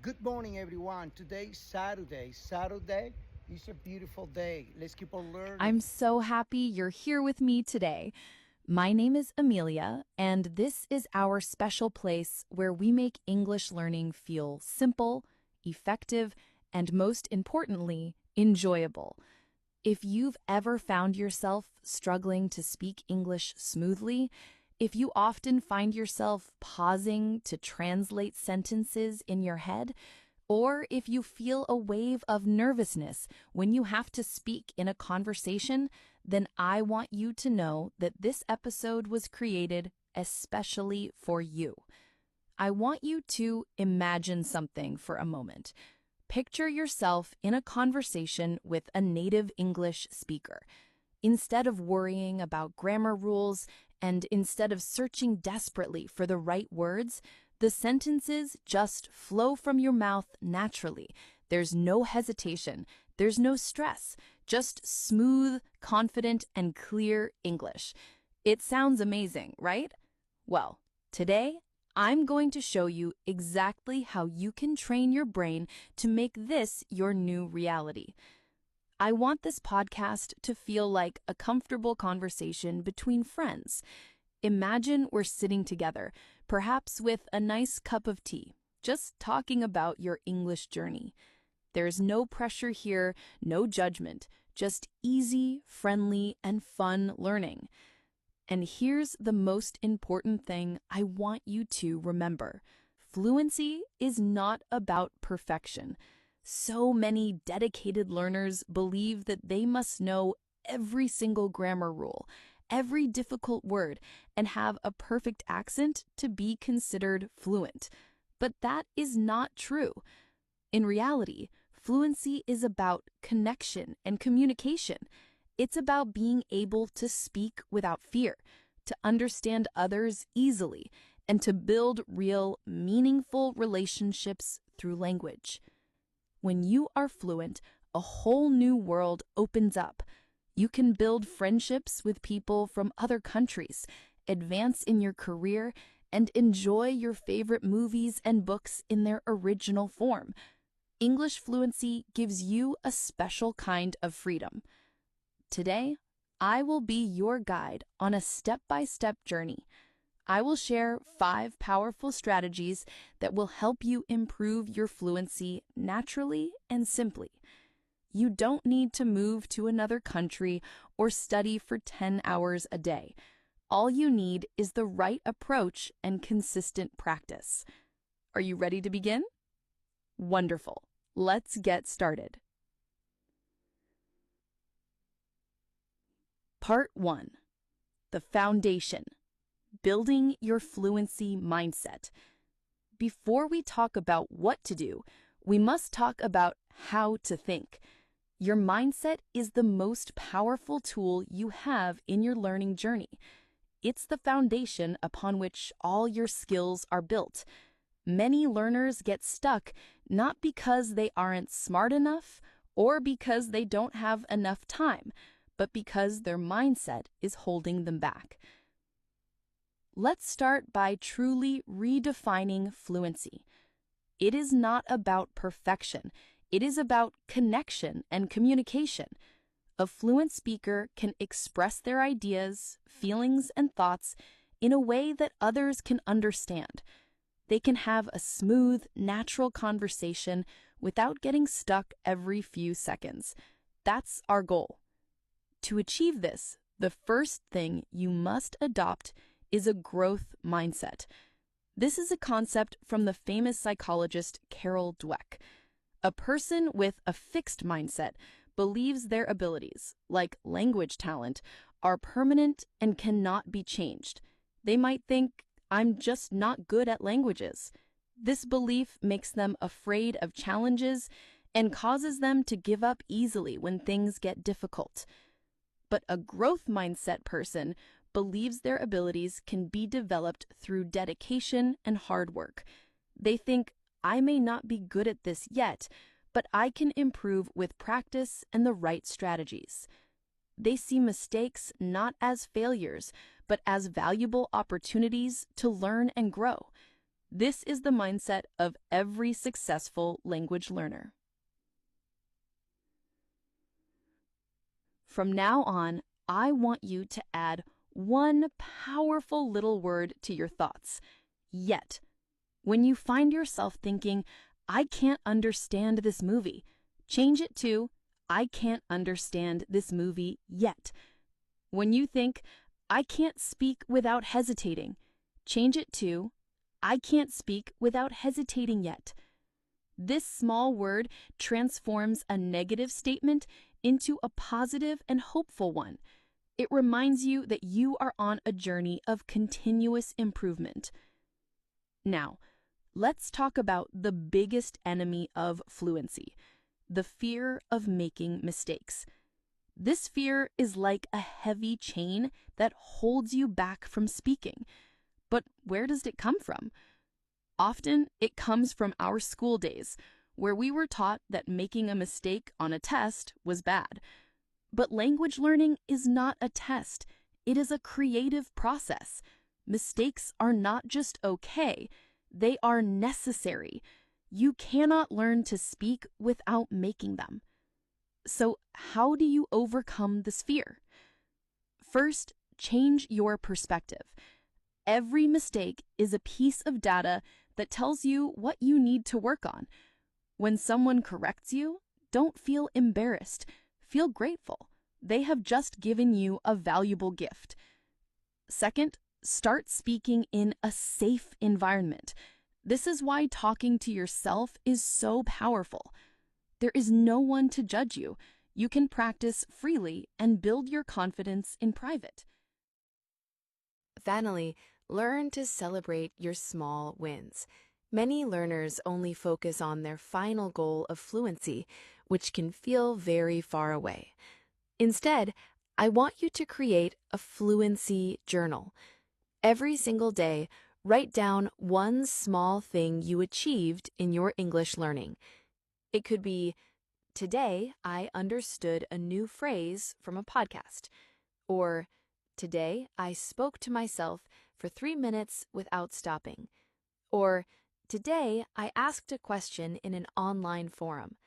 Good morning, everyone. Today's Saturday. Saturday is a beautiful day. Let's keep on I'm learning. so happy you're here with me today. My name is Amelia, and this is our special place where we make English learning feel simple, effective, and most importantly, enjoyable. If you've ever found yourself struggling to speak English smoothly, if you often find yourself pausing to translate sentences in your head, or if you feel a wave of nervousness when you have to speak in a conversation, then I want you to know that this episode was created especially for you. I want you to imagine something for a moment. Picture yourself in a conversation with a native English speaker. Instead of worrying about grammar rules and instead of searching desperately for the right words, the sentences just flow from your mouth naturally. There's no hesitation. There's no stress. Just smooth, confident, and clear English. It sounds amazing, right? Well, today, I'm going to show you exactly how you can train your brain to make this your new reality. I want this podcast to feel like a comfortable conversation between friends. Imagine we're sitting together, perhaps with a nice cup of tea, just talking about your English journey. There's no pressure here, no judgment, just easy, friendly, and fun learning. And here's the most important thing I want you to remember. Fluency is not about perfection. So many dedicated learners believe that they must know every single grammar rule, every difficult word, and have a perfect accent to be considered fluent. But that is not true. In reality, fluency is about connection and communication. It's about being able to speak without fear, to understand others easily, and to build real, meaningful relationships through language. When you are fluent, a whole new world opens up. You can build friendships with people from other countries, advance in your career, and enjoy your favorite movies and books in their original form. English fluency gives you a special kind of freedom. Today, I will be your guide on a step-by-step journey. I will share 5 powerful strategies that will help you improve your fluency naturally and simply. You don't need to move to another country or study for 10 hours a day. All you need is the right approach and consistent practice. Are you ready to begin? Wonderful. Let's get started. Part 1. The foundation. Building your fluency mindset. Before we talk about what to do, we must talk about how to think. Your mindset is the most powerful tool you have in your learning journey. It's the foundation upon which all your skills are built. Many learners get stuck not because they aren't smart enough or because they don't have enough time, but because their mindset is holding them back. Let's start by truly redefining fluency. It is not about perfection. It is about connection and communication. A fluent speaker can express their ideas, feelings, and thoughts in a way that others can understand. They can have a smooth, natural conversation without getting stuck every few seconds. That's our goal. To achieve this, the first thing you must adopt is a growth mindset. This is a concept from the famous psychologist Carol Dweck. A person with a fixed mindset believes their abilities, like language talent, are permanent and cannot be changed. They might think, I'm just not good at languages. This belief makes them afraid of challenges and causes them to give up easily when things get difficult. But a growth mindset person believes their abilities can be developed through dedication and hard work. They think, I may not be good at this yet, but I can improve with practice and the right strategies. They see mistakes not as failures, but as valuable opportunities to learn and grow. This is the mindset of every successful language learner. From now on, I want you to add one powerful little word to your thoughts. Yet. When you find yourself thinking, I can't understand this movie, change it to, I can't understand this movie yet. When you think, I can't speak without hesitating, change it to, I can't speak without hesitating yet. This small word transforms a negative statement into a positive and hopeful one. It reminds you that you are on a journey of continuous improvement. Now, let's talk about the biggest enemy of fluency, the fear of making mistakes. This fear is like a heavy chain that holds you back from speaking. But where does it come from? Often, it comes from our school days, where we were taught that making a mistake on a test was bad. But language learning is not a test. It is a creative process. Mistakes are not just okay. They are necessary. You cannot learn to speak without making them. So, how do you overcome this fear? First, change your perspective. Every mistake is a piece of data that tells you what you need to work on. When someone corrects you, don't feel embarrassed. Feel grateful. They have just given you a valuable gift. Second, start speaking in a safe environment. This is why talking to yourself is so powerful. There is no one to judge you. You can practice freely and build your confidence in private. Finally, learn to celebrate your small wins. Many learners only focus on their final goal of fluency, which can feel very far away. Instead, I want you to create a fluency journal. Every single day, write down one small thing you achieved in your English learning. It could be, today I understood a new phrase from a podcast, or today I spoke to myself for 3 minutes without stopping, or today I asked a question in an online forum.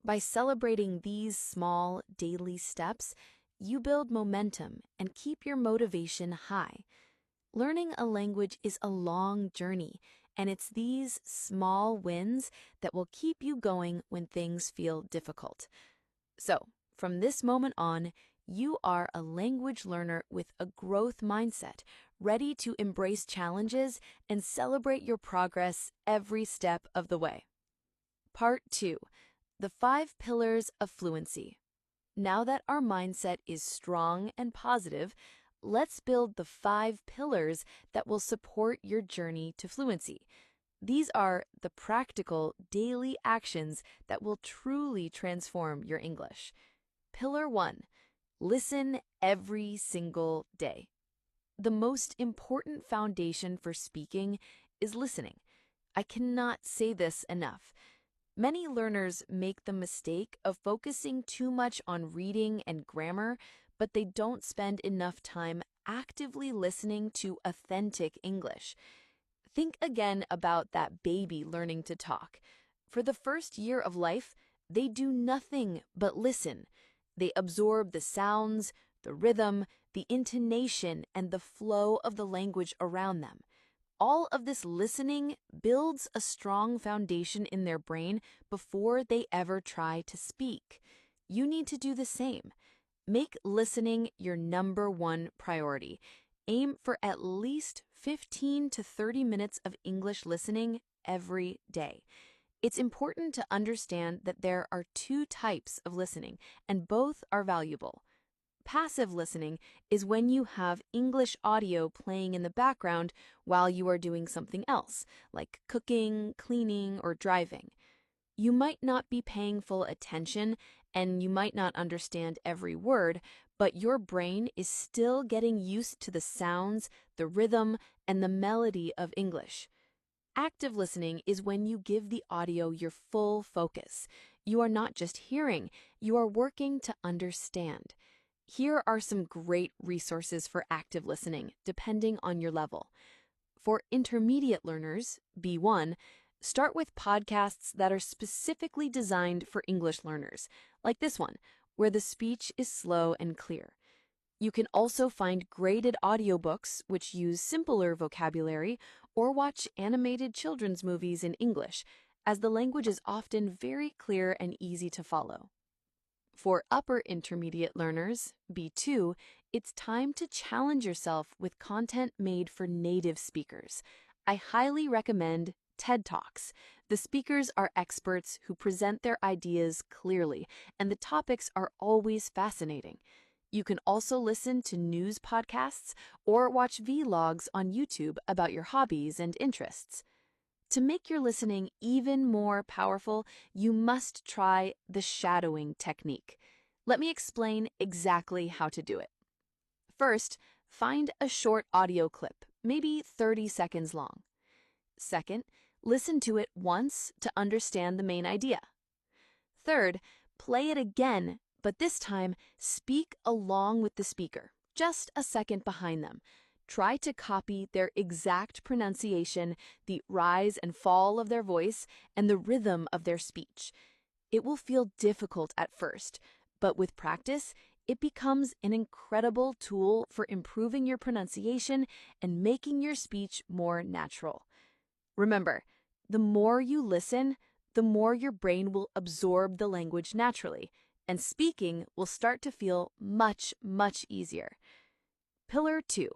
By celebrating these small daily steps, you build momentum and keep your motivation high. Learning a language is a long journey, and it's these small wins that will keep you going when things feel difficult. So, from this moment on, you are a language learner with a growth mindset, ready to embrace challenges and celebrate your progress every step of the way. Part 2. The 5 Pillars of Fluency. Now that our mindset is strong and positive, let's build the 5 pillars that will support your journey to fluency. These are the practical daily actions that will truly transform your English. Pillar 1. Listen every single day. The most important foundation for speaking is listening. I cannot say this enough. Many learners make the mistake of focusing too much on reading and grammar, but they don't spend enough time actively listening to authentic English. Think again about that baby learning to talk. For the first year of life, they do nothing but listen. They absorb the sounds, the rhythm, the intonation, and the flow of the language around them. All of this listening builds a strong foundation in their brain before they ever try to speak. You need to do the same. Make listening your number one priority. Aim for at least 15 to 30 minutes of English listening every day. It's important to understand that there are 2 types of listening, and both are valuable. Passive listening is when you have English audio playing in the background while you are doing something else, like cooking, cleaning, or driving. You might not be paying full attention, and you might not understand every word, but your brain is still getting used to the sounds, the rhythm, and the melody of English. Active listening is when you give the audio your full focus. You are not just hearing, you are working to understand. Here are some great resources for active listening, depending on your level. For intermediate learners, B1, start with podcasts that are specifically designed for English learners, like this one, where the speech is slow and clear. You can also find graded audiobooks which use simpler vocabulary or watch animated children's movies in English, as the language is often very clear and easy to follow. For upper intermediate learners, B2, it's time to challenge yourself with content made for native speakers. I highly recommend TED Talks. The speakers are experts who present their ideas clearly, and the topics are always fascinating. You can also listen to news podcasts or watch vlogs on YouTube about your hobbies and interests. To make your listening even more powerful, you must try the shadowing technique. Let me explain exactly how to do it. First, find a short audio clip, maybe 30 seconds long. Second, listen to it once to understand the main idea. Third, play it again, but this time speak along with the speaker, just a second behind them. Try to copy their exact pronunciation, the rise and fall of their voice, and the rhythm of their speech. It will feel difficult at first, but with practice, it becomes an incredible tool for improving your pronunciation and making your speech more natural. Remember, the more you listen, the more your brain will absorb the language naturally, and speaking will start to feel much, much easier. Pillar 2.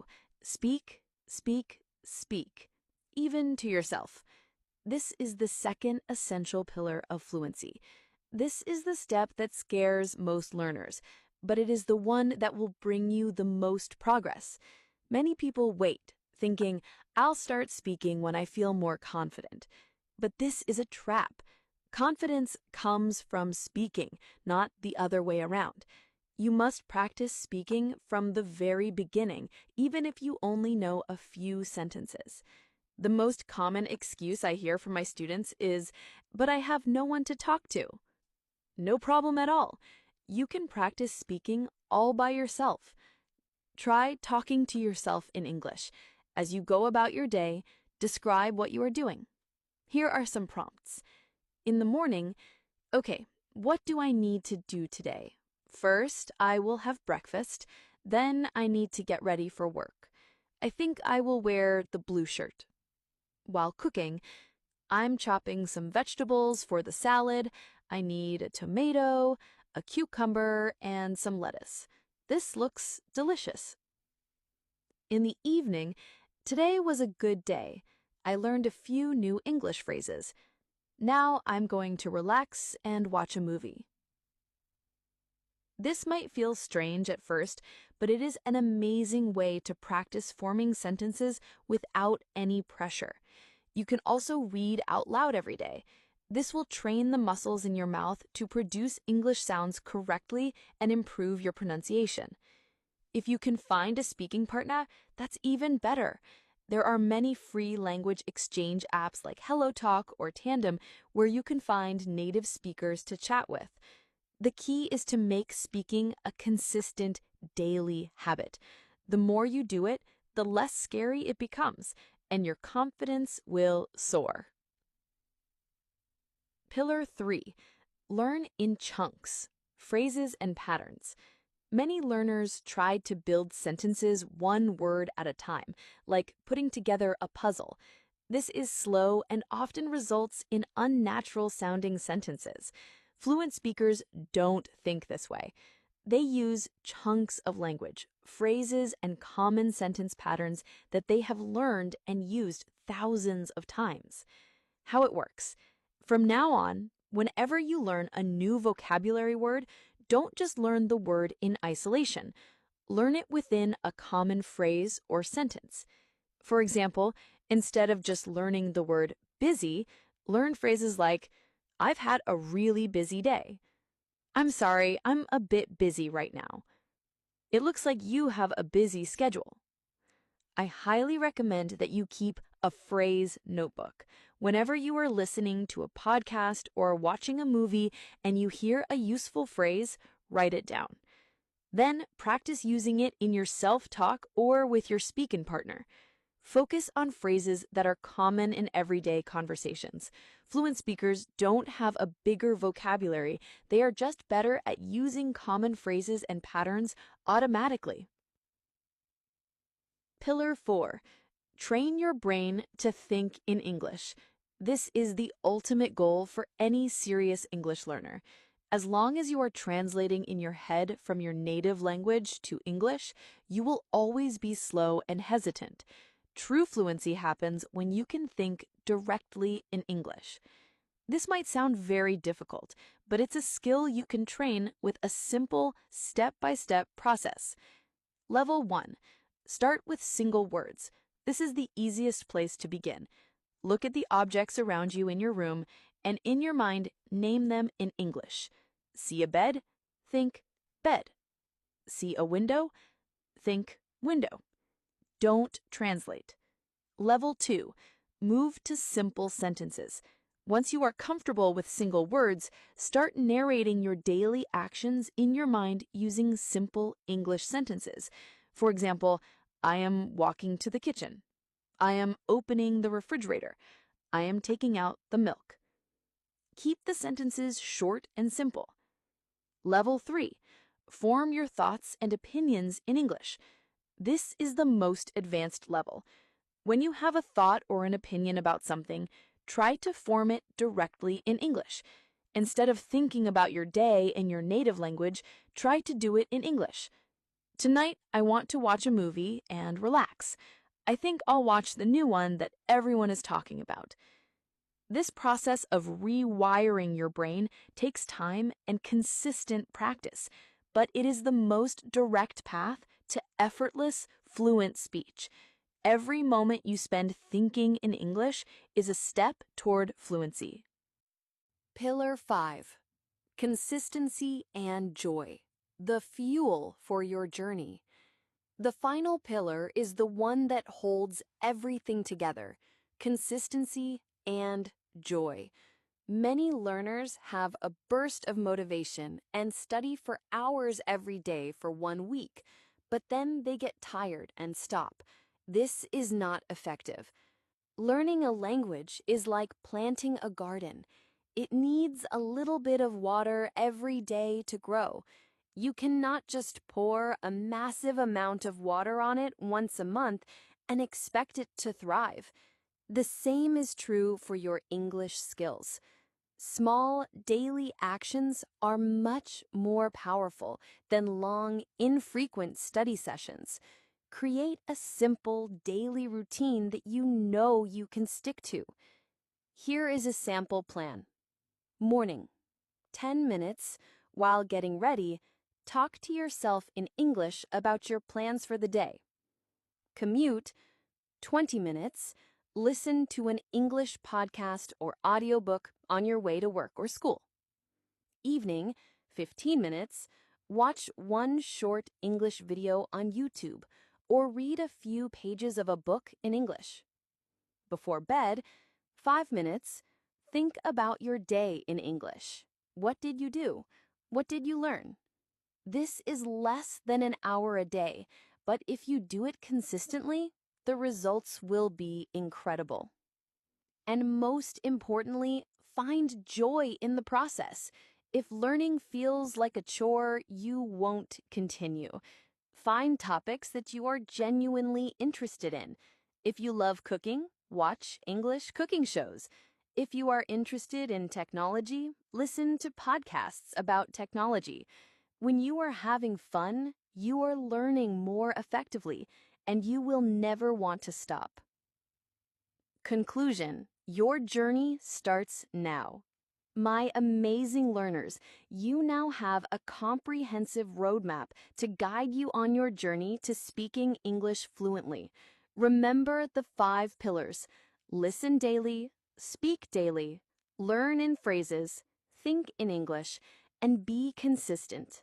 Speak, speak, speak, even to yourself. This is the second essential pillar of fluency. This is the step that scares most learners, but it is the one that will bring you the most progress. Many people wait, thinking, I'll start speaking when I feel more confident. But this is a trap. Confidence comes from speaking, not the other way around. You must practice speaking from the very beginning, even if you only know a few sentences. The most common excuse I hear from my students is, but I have no one to talk to. No problem at all. You can practice speaking all by yourself. Try talking to yourself in English. As you go about your day, describe what you are doing. Here are some prompts. In the morning, okay, what do I need to do today? First, I will have breakfast. Then I need to get ready for work. I think I will wear the blue shirt. While cooking, I'm chopping some vegetables for the salad. I need a tomato, a cucumber, and some lettuce. This looks delicious. In the evening, today was a good day. I learned a few new English phrases. Now I'm going to relax and watch a movie. This might feel strange at first, but it is an amazing way to practice forming sentences without any pressure. You can also read out loud every day. This will train the muscles in your mouth to produce English sounds correctly and improve your pronunciation. If you can find a speaking partner, that's even better. There are many free language exchange apps like HelloTalk or Tandem where you can find native speakers to chat with. The key is to make speaking a consistent daily habit. The more you do it, the less scary it becomes, and your confidence will soar. Pillar 3. Learn in chunks, phrases and patterns. Many learners try to build sentences one word at a time, like putting together a puzzle. This is slow and often results in unnatural sounding sentences. Fluent speakers don't think this way. They use chunks of language, phrases, and common sentence patterns that they have learned and used thousands of times. How it works. From now on, whenever you learn a new vocabulary word, don't just learn the word in isolation. Learn it within a common phrase or sentence. For example, instead of just learning the word busy, learn phrases like, I've had a really busy day. I'm sorry, I'm a bit busy right now. It looks like you have a busy schedule. I highly recommend that you keep a phrase notebook. Whenever you are listening to a podcast or watching a movie and you hear a useful phrase, write it down. Then practice using it in your self-talk or with your speaking partner. Focus on phrases that are common in everyday conversations. Fluent speakers don't have a bigger vocabulary, they are just better at using common phrases and patterns automatically. Pillar 4. Train your brain to think in English. This is the ultimate goal for any serious English learner. As long as you are translating in your head from your native language to English, you will always be slow and hesitant. True fluency happens when you can think directly in English. This might sound very difficult, but it's a skill you can train with a simple step-by-step process. Level 1. Start with single words. This is the easiest place to begin. Look at the objects around you in your room and in your mind name them in English. See a bed? Think bed. See a window? Think window. Don't translate. Level 2. Move to simple sentences. Once you are comfortable with single words, start narrating your daily actions in your mind using simple English sentences. For example, I am walking to the kitchen. I am opening the refrigerator. I am taking out the milk. Keep the sentences short and simple. Level 3. Form your thoughts and opinions in English. This is the most advanced level. When you have a thought or an opinion about something, try to form it directly in English. Instead of thinking about your day in your native language, try to do it in English. Tonight, I want to watch a movie and relax. I think I'll watch the new one that everyone is talking about. This process of rewiring your brain takes time and consistent practice, but it is the most direct path to effortless, fluent speech. Every moment you spend thinking in English is a step toward fluency. Pillar 5. Consistency and joy. The fuel for your journey. The final pillar is the one that holds everything together: consistency and joy. Many learners have a burst of motivation and study for hours every day for 1 week, but then they get tired and stop. This is not effective. Learning a language is like planting a garden. It needs a little bit of water every day to grow. You cannot just pour a massive amount of water on it once a month and expect it to thrive. The same is true for your English skills. Small, daily actions are much more powerful than long, infrequent study sessions. Create a simple, daily routine that you know you can stick to. Here is a sample plan. Morning, 10 minutes. While getting ready, talk to yourself in English about your plans for the day. Commute, 20 minutes. Listen to an English podcast or audiobook on your way to work or school. Evening, 15 minutes. Watch one short English video on YouTube or read a few pages of a book in English. Before bed, 5 minutes. Think about your day in English. What did you do? What did you learn? This is less than an hour a day, but if you do it consistently, the results will be incredible. And most importantly, find joy in the process. If learning feels like a chore, you won't continue. Find topics that you are genuinely interested in. If you love cooking, watch English cooking shows. If you are interested in technology, listen to podcasts about technology. When you are having fun, you are learning more effectively, and you will never want to stop. Conclusion: your journey starts now. My amazing learners, you now have a comprehensive roadmap to guide you on your journey to speaking English fluently. Remember the 5 pillars: listen daily, speak daily, learn in phrases, think in English, and be consistent.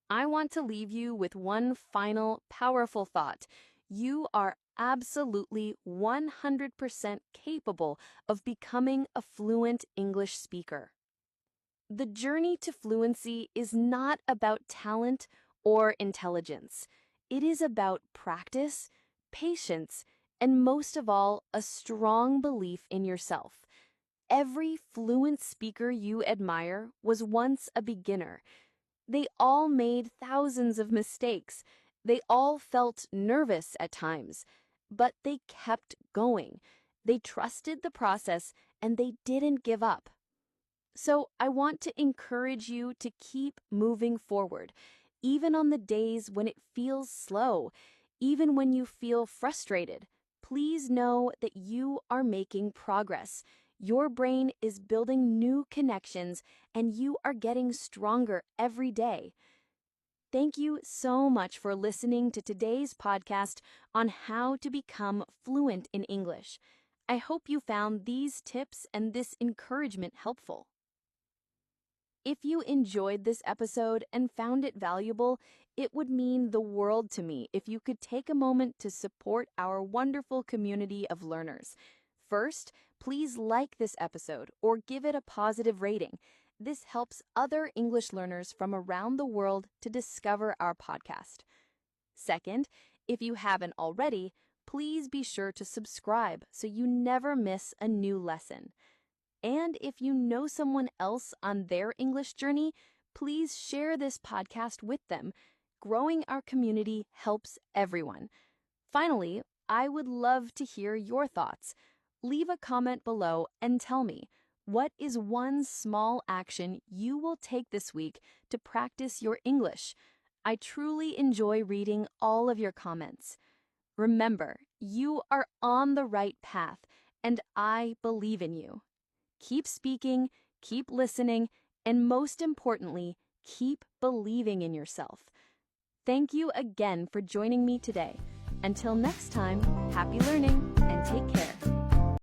I want to leave you with one final powerful thought. You are absolutely 100% capable of becoming a fluent English speaker. The journey to fluency is not about talent or intelligence. It is about practice, patience, and most of all, a strong belief in yourself. Every fluent speaker you admire was once a beginner. They all made thousands of mistakes. They all felt nervous at times, but they kept going. They trusted the process and they didn't give up. So I want to encourage you to keep moving forward, even on the days when it feels slow, even when you feel frustrated. Please know that you are making progress. Your brain is building new connections and you are getting stronger every day. Thank you so much for listening to today's podcast on how to become fluent in English. I hope you found these tips and this encouragement helpful. If you enjoyed this episode and found it valuable, it would mean the world to me if you could take a moment to support our wonderful community of learners. First, please like this episode or give it a positive rating. This helps other English learners from around the world to discover our podcast. Second, if you haven't already, please be sure to subscribe so you never miss a new lesson. And if you know someone else on their English journey, please share this podcast with them. Growing our community helps everyone. Finally, I would love to hear your thoughts. Leave a comment below and tell me, what is one small action you will take this week to practice your English? I truly enjoy reading all of your comments. Remember, you are on the right path, and I believe in you. Keep speaking, keep listening, and most importantly, keep believing in yourself. Thank you again for joining me today. Until next time, happy learning and take care.